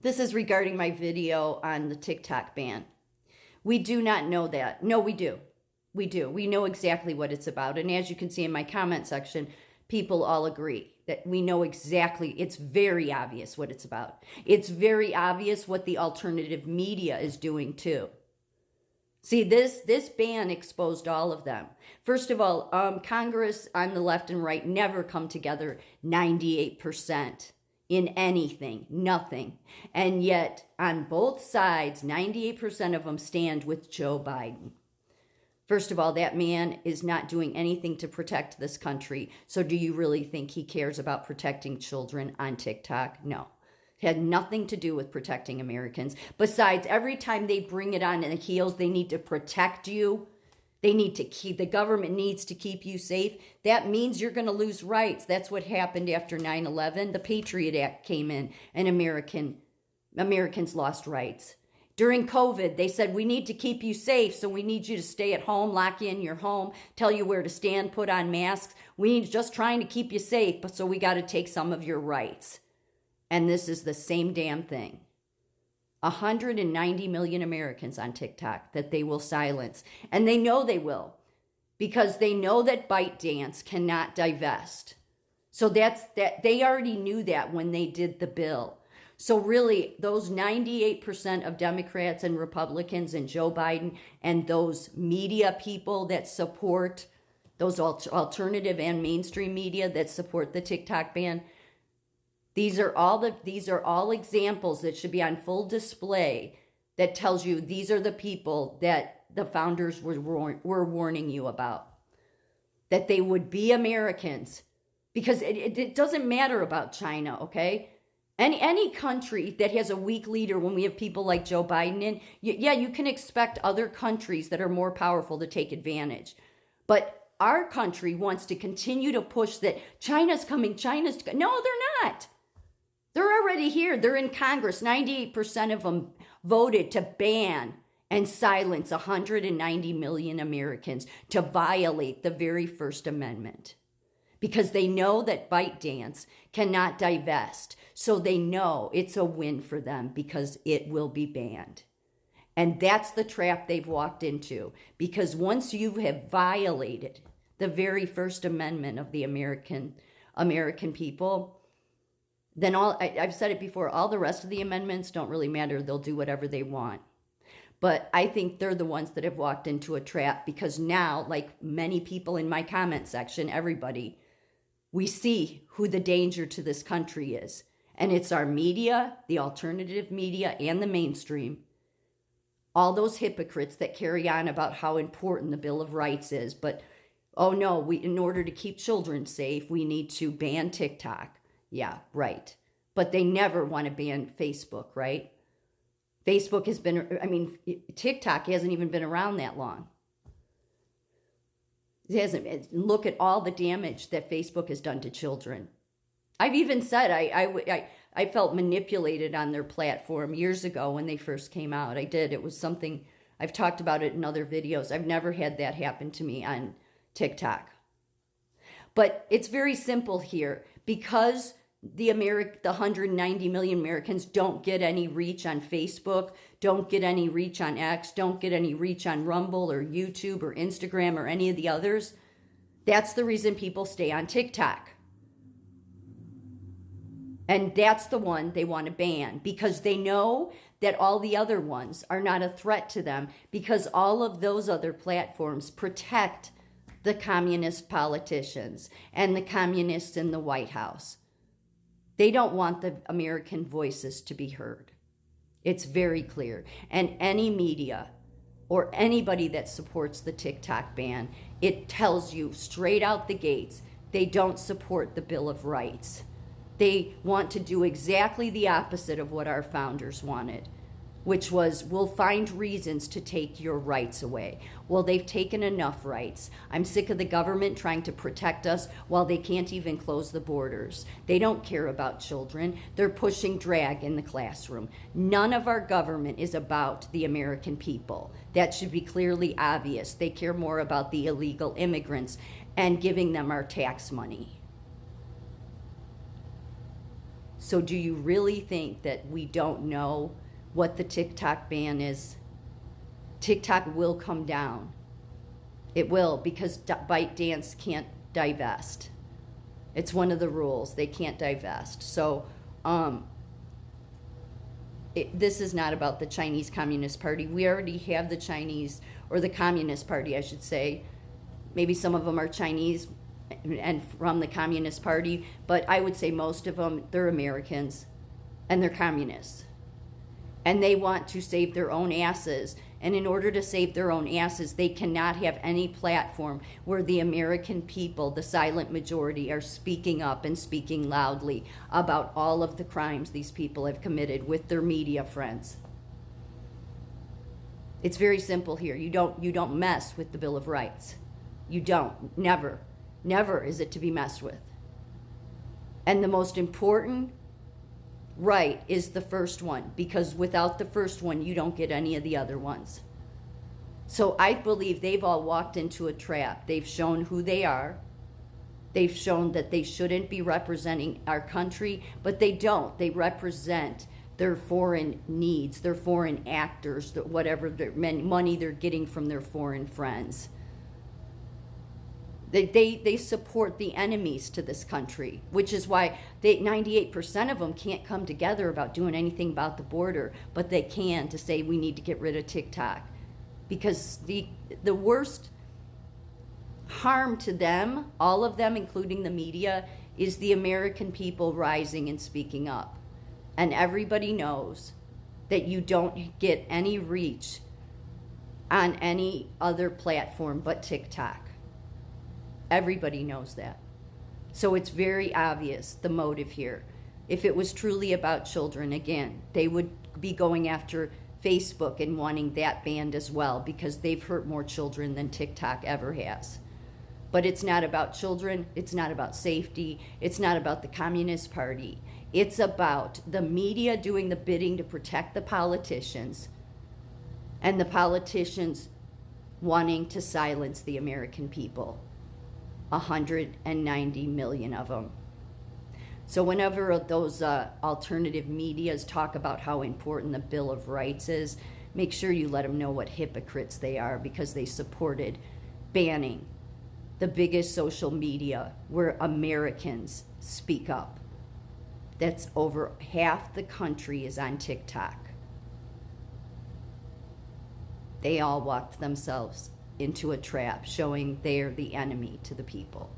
This is regarding my video on the TikTok ban. We do not know that. No, we do. We do. We know exactly what it's about. And as you can see in my comment section, people all agree that we know exactly. It's very obvious what it's about. It's very obvious what the alternative media is doing too. See, this ban exposed all of them. First of all, Congress on the left and right never come together 98% in anything, nothing. And yet, on both sides, 98% of them stand with Joe Biden. First of all, that man is not doing anything to protect this country. So do you really think he cares about protecting children on TikTok? No. It had nothing to do with protecting Americans. Besides, every time they bring it on the heels, they need to protect you. They need to keep, the government needs to keep you safe. That means you're going to lose rights. That's what happened after 9/11. The Patriot Act came in and Americans lost rights. During COVID, they said, we need to keep you safe, so we need you to stay at home, lock you in your home, tell you where to stand, put on masks. We need just trying to keep you safe, but so we got to take some of your rights. And this is the same damn thing. 190 million Americans on TikTok that they will silence. And they know they will, because they know that ByteDance cannot divest. So they already knew that when they did the bill. So really, those 98% of Democrats and Republicans and Joe Biden and those media people that support, those alternative and mainstream media that support the TikTok ban, these are all examples that should be on full display that tells you these are the people that the founders were warning you about. That they would be Americans. Because it doesn't matter about China, okay? Any country that has a weak leader, when we have people like Joe Biden in, you can expect other countries that are more powerful to take advantage. But our country wants to continue to push that China's coming, no, they're not. They're already here. They're in Congress. 98% of them voted to ban and silence 190 million Americans, to violate the very First Amendment. Because they know that ByteDance cannot divest. So they know it's a win for them because it will be banned. And that's the trap they've walked into. Because once you have violated the very First Amendment of the American people, then I've said it before, all the rest of the amendments don't really matter. They'll do whatever they want. But I think they're the ones that have walked into a trap, because now, like many people in my comment section, everybody, we see who the danger to this country is. And it's our media, the alternative media, and the mainstream. All those hypocrites that carry on about how important the Bill of Rights is. But, oh no, in order to keep children safe, we need to ban TikTok. Yeah, right. But they never want to ban Facebook, right? Facebook has been, TikTok hasn't even been around that long. It hasn't. Look at all the damage that Facebook has done to children. I've even said I felt manipulated on their platform years ago when they first came out. I did. It was something, I've talked about it in other videos. I've never had that happen to me on TikTok. But it's very simple here. Because the 190 million Americans don't get any reach on Facebook, don't get any reach on X, don't get any reach on Rumble or YouTube or Instagram or any of the others, that's the reason people stay on TikTok. And that's the one they want to ban, because they know that all the other ones are not a threat to them, because all of those other platforms protect the communist politicians and the communists in the White House. They don't want the American voices to be heard. It's very clear. And any media or anybody that supports the TikTok ban, it tells you straight out the gates, they don't support the Bill of Rights. They want to do exactly the opposite of what our founders wanted, which was, we'll find reasons to take your rights away. Well, they've taken enough rights. I'm sick of the government trying to protect us while they can't even close the borders. They don't care about children. They're pushing drag in the classroom. None of our government is about the American people. That should be clearly obvious. They care more about the illegal immigrants and giving them our tax money. So do you really think that we don't know what the TikTok ban is? TikTok will come down. It will, because ByteDance can't divest. It's one of the rules. They can't divest. So this is not about the Chinese Communist Party. We already have the Chinese, or the Communist Party, I should say. Maybe some of them are Chinese and from the Communist Party, but I would say most of them, they're Americans and they're communists. And they want to save their own asses. And in order to save their own asses, they cannot have any platform where the American people, the silent majority, are speaking up and speaking loudly about all of the crimes these people have committed with their media friends. It's very simple here. You don't mess with the Bill of Rights. You don't. Never. Never is it to be messed with. And the most important right is the first one, because without the first one, you don't get any of the other ones. So I believe they've all walked into a trap. They've shown who they are. They've shown that they shouldn't be representing our country, but they don't. They represent their foreign needs, their foreign actors, whatever money they're getting from their foreign friends. They support the enemies to this country, which is why 98% of them can't come together about doing anything about the border, but they can to say we need to get rid of TikTok. Because the worst harm to them, all of them, including the media, is the American people rising and speaking up. And everybody knows that you don't get any reach on any other platform but TikTok. Everybody knows that. So it's very obvious, the motive here. If it was truly about children, again, they would be going after Facebook and wanting that banned as well, because they've hurt more children than TikTok ever has. But it's not about children. It's not about safety. It's not about the Communist Party. It's about the media doing the bidding to protect the politicians, and the politicians wanting to silence the American people. 190 million of them. So whenever those alternative medias talk about how important the Bill of Rights is, make sure you let them know what hypocrites they are, because they supported banning the biggest social media where Americans speak up. That's over half the country is on TikTok. They all walked themselves into a trap, showing they're the enemy to the people.